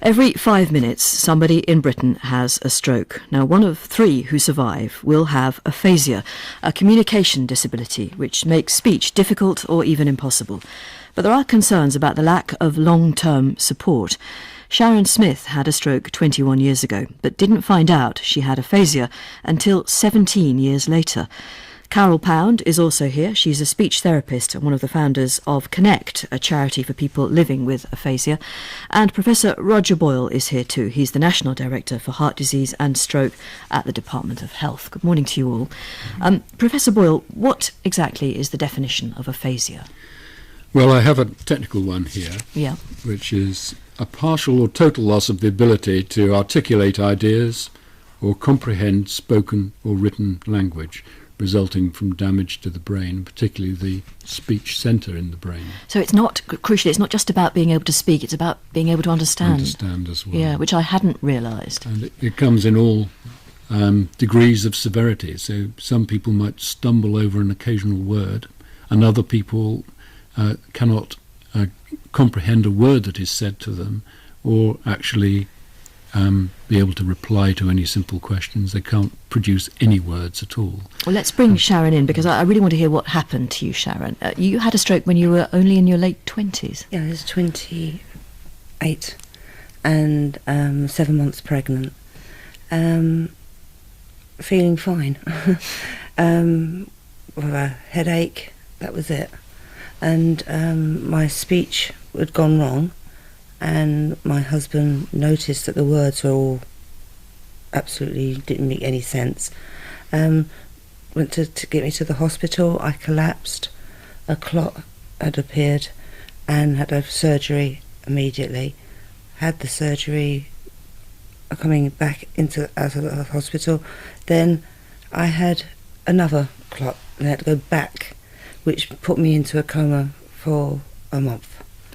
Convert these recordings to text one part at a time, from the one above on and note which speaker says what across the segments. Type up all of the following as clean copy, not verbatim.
Speaker 1: Every 5 minutes, somebody in Britain has a stroke. Now, 1 of 3 who survive will have aphasia, a communication disability which makes speech difficult or even impossible. But there are concerns about the lack of long-term support. Sharon Smith had a stroke 21 years ago, but didn't find out she had aphasia until 17 years later. Carol Pound is also here. She's a speech therapist and one of the founders of Connect, a charity for people living with aphasia. And Professor Roger Boyle is here too. He's the National Director for Heart Disease and Stroke at the Department of Health. Good morning to you all. Professor Boyle, what exactly is the definition of aphasia?
Speaker 2: Well, I have a technical one here, which is a partial or total loss of the ability to articulate ideas or comprehend spoken or written language, resulting from damage to the brain, particularly the speech centre in the brain.
Speaker 1: So it's not, crucially, it's not just about being able to speak, it's about being able to understand.
Speaker 2: Understand as well.
Speaker 1: Yeah, which I hadn't realised.
Speaker 2: And it comes in all degrees of severity. So some people might stumble over an occasional word, and other people cannot comprehend a word that is said to them, or actually be able to reply to any simple questions. They can't produce any words at all. Well,
Speaker 1: let's bring Sharon in, because I really want to hear what happened to you, Sharon. You had a stroke when you were only in your late 20s.
Speaker 3: Yeah, I was 28 and 7 months pregnant. Feeling fine. With a headache, that was it. And my speech had gone wrong, and my husband noticed that the words were all absolutely didn't make any sense. Went to get me to the hospital. I collapsed. A clot had appeared and had to have surgery immediately. Had the surgery, coming back out of the hospital. Then I had another clot and I had to go back, which put me into a coma for a month.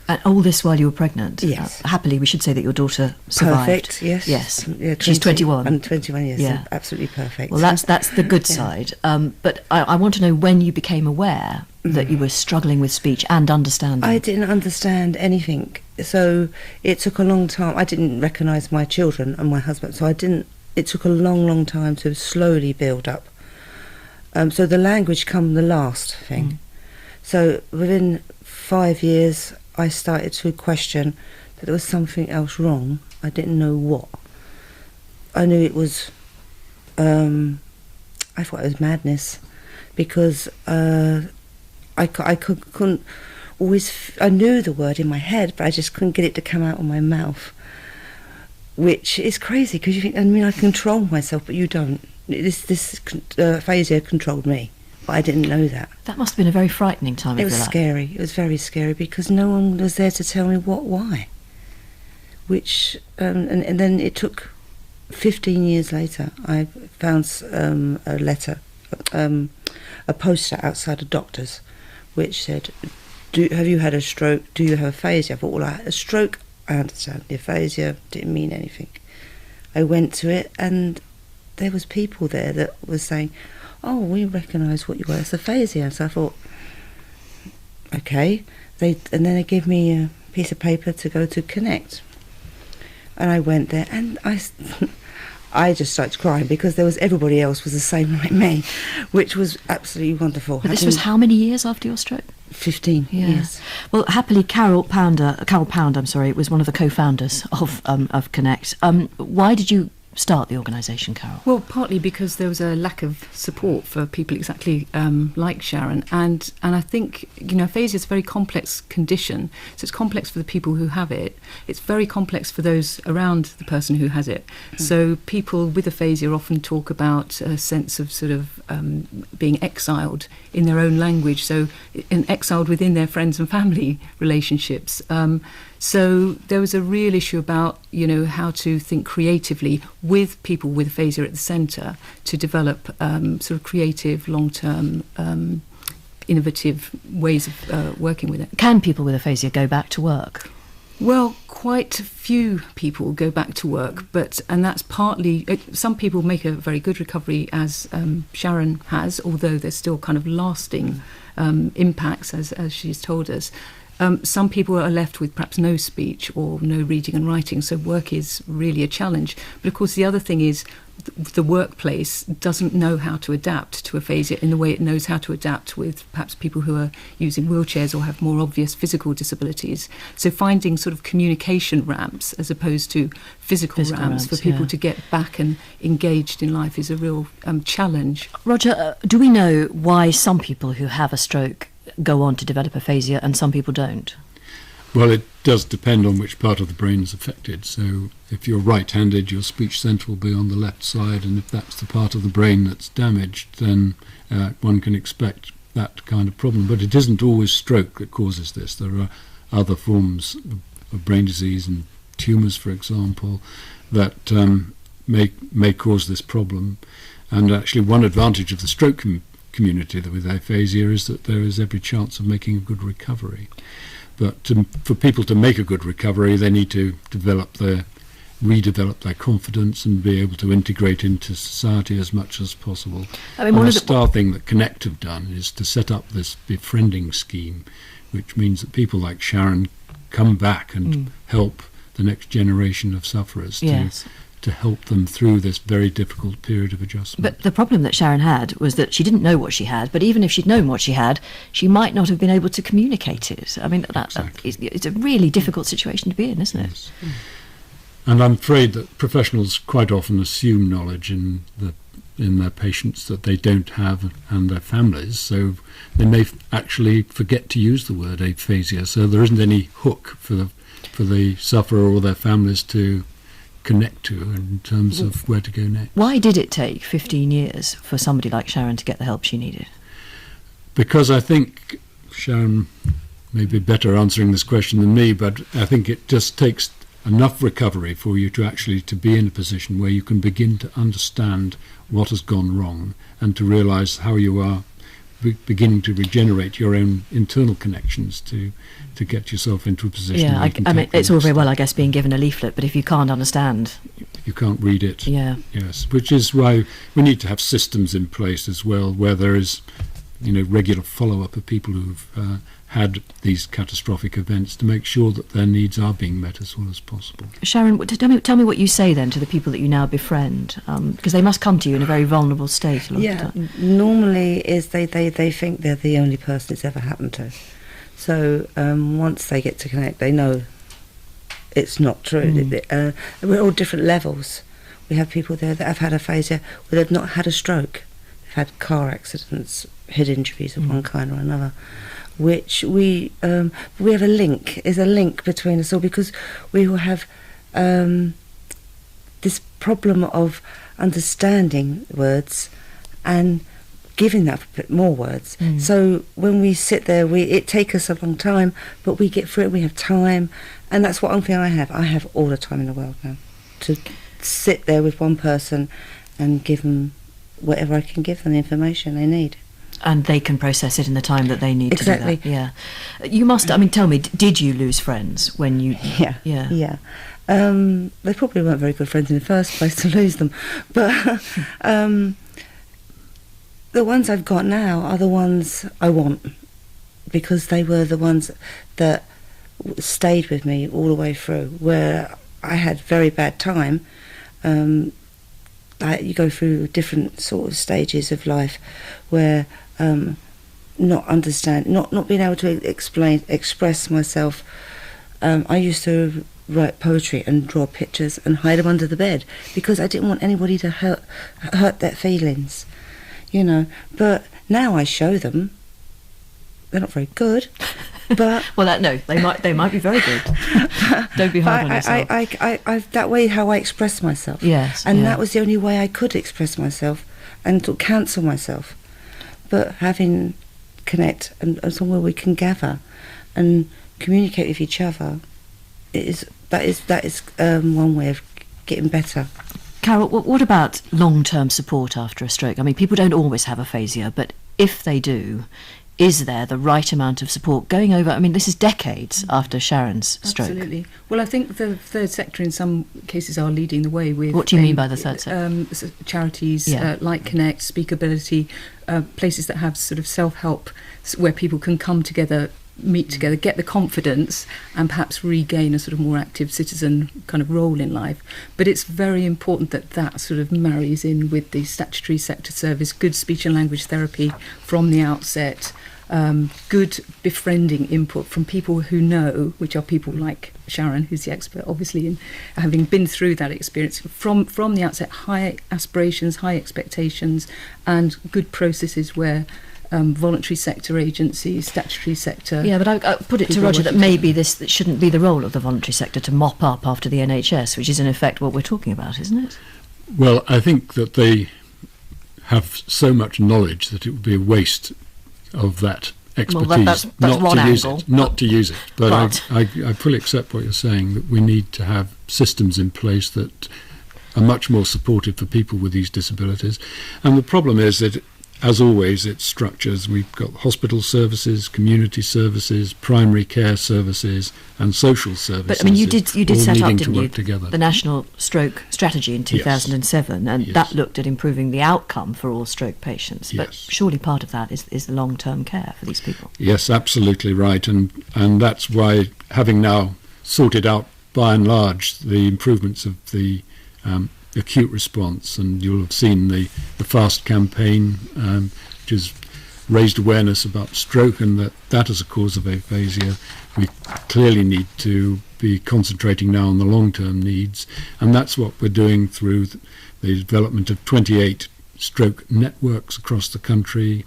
Speaker 1: And all this while you were pregnant?
Speaker 3: Yes.
Speaker 1: Happily, we should say that your daughter survived.
Speaker 3: Perfect, yes.
Speaker 1: Yes.
Speaker 3: Yeah,
Speaker 1: she's 21.
Speaker 3: I'm 21 years,
Speaker 1: yeah.
Speaker 3: Absolutely perfect.
Speaker 1: Well, that's the good side. But I want to know when you became aware that you were struggling with speech and understanding.
Speaker 3: I didn't understand anything. So it took a long time. I didn't recognise my children and my husband, so it took a long, long time to slowly build up. So the language come the last thing. So within 5 years, I started to question that there was something else wrong. I didn't know what. I knew it was, I thought it was madness, because I couldn't always, I knew the word in my head, but I just couldn't get it to come out of my mouth, which is crazy, because you think, I control myself, but you don't. This aphasia controlled me. I didn't know that.
Speaker 1: That must have been a very frightening time of your life.
Speaker 3: It was scary. It was very scary, because no one was there to tell me why. Which, and then it took 15 years later, I found a letter, a poster outside a doctor's, which said, have you had a stroke? Do you have aphasia? I thought, well, I had a stroke, I understand. The aphasia didn't mean anything. I went to it, and there was people there that was saying, oh, we recognise what you were, it's aphasia. So I thought, okay. And then they gave me a piece of paper to go to Connect. And I went there, and I just started crying, because everybody else was the same like me, which was absolutely wonderful.
Speaker 1: But this was how many years after your stroke?
Speaker 3: 15 years.
Speaker 1: Well, happily, Carol Pound, was one of the co-founders of Connect. Why did you start the organisation, Carol?
Speaker 4: Well, partly because there was a lack of support for people exactly like Sharon, and I think aphasia is a very complex condition. So it's complex for the people who have it. It's very complex for those around the person who has it. So people with aphasia often talk about a sense of sort of being exiled in their own language, so exiled within their friends and family relationships. So there was a real issue about, how to think creatively with people with aphasia at the centre to develop sort of creative, long-term, innovative ways of working with it.
Speaker 1: Can people with aphasia go back to work?
Speaker 4: Well, quite a few people go back to work, and that's partly, some people make a very good recovery, as Sharon has, although there's still kind of lasting impacts, as she's told us. Some people are left with perhaps no speech or no reading and writing, so work is really a challenge. But of course, the other thing is the workplace doesn't know how to adapt to aphasia in the way it knows how to adapt with perhaps people who are using wheelchairs or have more obvious physical disabilities. So finding sort of communication ramps as opposed to physical ramps for people to get back and engaged in life is a real challenge.
Speaker 1: Roger, do we know why some people who have a stroke go on to develop aphasia and some people don't?
Speaker 2: Well, it does depend on which part of the brain is affected. So if you're right-handed, your speech centre will be on the left side, and if that's the part of the brain that's damaged, then one can expect that kind of problem. But it isn't always stroke that causes this. There are other forms of brain disease and tumours, for example, that may cause this problem. And actually one advantage of the stroke community with aphasia is that there is every chance of making a good recovery. But for people to make a good recovery, they need to redevelop their confidence and be able to integrate into society as much as possible. I mean, one star thing that Connect have done is to set up this befriending scheme, which means that people like Sharon come back and help the next generation of sufferers to help them through this very difficult period of adjustment.
Speaker 1: But the problem that Sharon had was that she didn't know what she had, but even if she'd known what she had, she might not have been able to communicate it. I mean, it's a really difficult situation to be in, isn't it?
Speaker 2: Yes. And I'm afraid that professionals quite often assume knowledge in their patients that they don't have and their families, so they may actually forget to use the word aphasia, so there isn't any hook for the sufferer or their families to connect to in terms of where to go next.
Speaker 1: Why did it take 15 years for somebody like Sharon to get the help she needed?
Speaker 2: Because I think Sharon may be better answering this question than me, but I think it just takes enough recovery for you to be in a position where you can begin to understand what has gone wrong and to realise how you are beginning to regenerate your own internal connections to get yourself into a position.
Speaker 1: Yeah, I mean, it's all very well, I guess, being given a leaflet, but if you can't understand,
Speaker 2: you can't read it.
Speaker 1: Yeah.
Speaker 2: Yes, which is why we need to have systems in place as well, where there is, regular follow-up of people who've had these catastrophic events to make sure that their needs are being met as well as possible.
Speaker 1: Sharon, tell me what you say then to the people that you now befriend, because they must come to you in a very vulnerable state a lot of the time.
Speaker 3: Normally is they think they're the only person it's ever happened to. So once they get to Connect, they know it's not true. We're all different levels. We have people there that have had aphasia where they've not had a stroke. They've had car accidents, head injuries of one kind or another, which we have a link. There's a link between us all because we will have this problem of understanding words and giving that a bit more words. So when we sit there, it takes us a long time, but we get through it. We have time, and that's what one thing I have. I have all the time in the world now to sit there with one person and give them whatever I can give them, the information they need.
Speaker 1: And they can process it in the time that they need
Speaker 3: Exactly.
Speaker 1: to do that. Yeah. You must, I mean, tell me, did you lose friends when you...
Speaker 3: Yeah. They probably weren't very good friends in the first place to lose them. But the ones I've got now are the ones I want, because they were the ones that stayed with me all the way through, where I had very bad time. You go through different sort of stages of life where not being able to express myself. I used to write poetry and draw pictures and hide them under the bed because I didn't want anybody to hurt their feelings, But now I show them. They're not very good, but
Speaker 1: they might be very good. Don't be hard on yourself.
Speaker 3: I that way how I express myself.
Speaker 1: Yes,
Speaker 3: and that was the only way I could express myself and to cancel myself. But having Connect and somewhere we can gather and communicate with each other that is one way of getting better.
Speaker 1: Carol, what about long-term support after a stroke? I mean, people don't always have aphasia, but if they do, is there the right amount of support going over? I mean, this is decades after Sharon's stroke.
Speaker 4: Absolutely. Well, I think the third sector in some cases are leading the way with...
Speaker 1: What do you mean by the third sector?
Speaker 4: Charities like Connect, Speakability, places that have sort of self-help where people can come together meet together, get the confidence, and perhaps regain a sort of more active citizen kind of role in life. But it's very important that that sort of marries in with the statutory sector service, good speech and language therapy from the outset, good befriending input from people who know, which are people like Sharon, who's the expert, obviously, in having been through that experience from the outset. High aspirations, high expectations, and good processes where voluntary sector agencies, statutory sector.
Speaker 1: Yeah, but I put it to Roger that maybe that shouldn't be the role of the voluntary sector to mop up after the NHS, which is in effect what we're talking about, isn't it?
Speaker 2: Well, I think that they have so much knowledge that it would be a waste of that expertise
Speaker 1: that's
Speaker 2: not
Speaker 1: one
Speaker 2: to use
Speaker 1: angle.
Speaker 2: it. Not to use it. But I fully accept what you're saying, that we need to have systems in place that are much more supportive for people with these disabilities. And the problem is that, as always, it's structures. We've got hospital services, community services, primary care services, and social services.
Speaker 1: But I mean, you did
Speaker 2: all
Speaker 1: set up,
Speaker 2: needing
Speaker 1: didn't
Speaker 2: to
Speaker 1: you,
Speaker 2: work together.
Speaker 1: the National Stroke Strategy in 2007, and
Speaker 2: Yes.
Speaker 1: that looked at improving the outcome for all stroke patients. But
Speaker 2: Yes.
Speaker 1: surely part of that is the long-term care for these people.
Speaker 2: Yes, absolutely right, and that's why, having now sorted out by and large the improvements of the acute response, and you'll have seen the FAST campaign, which has raised awareness about stroke and that as a cause of aphasia. We clearly need to be concentrating now on the long-term needs, and that's what we're doing through the development of 28 stroke networks across the country,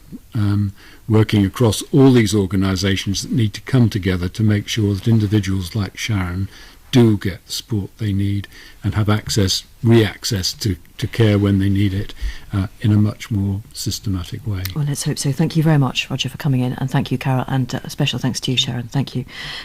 Speaker 2: working across all these organisations that need to come together to make sure that individuals like Sharon do get the support they need and have re-access to care when they need it in a much more systematic way.
Speaker 1: Well, let's hope so. Thank you very much, Roger, for coming in, and thank you, Carol, and a special thanks to you, Sharon. Thank you.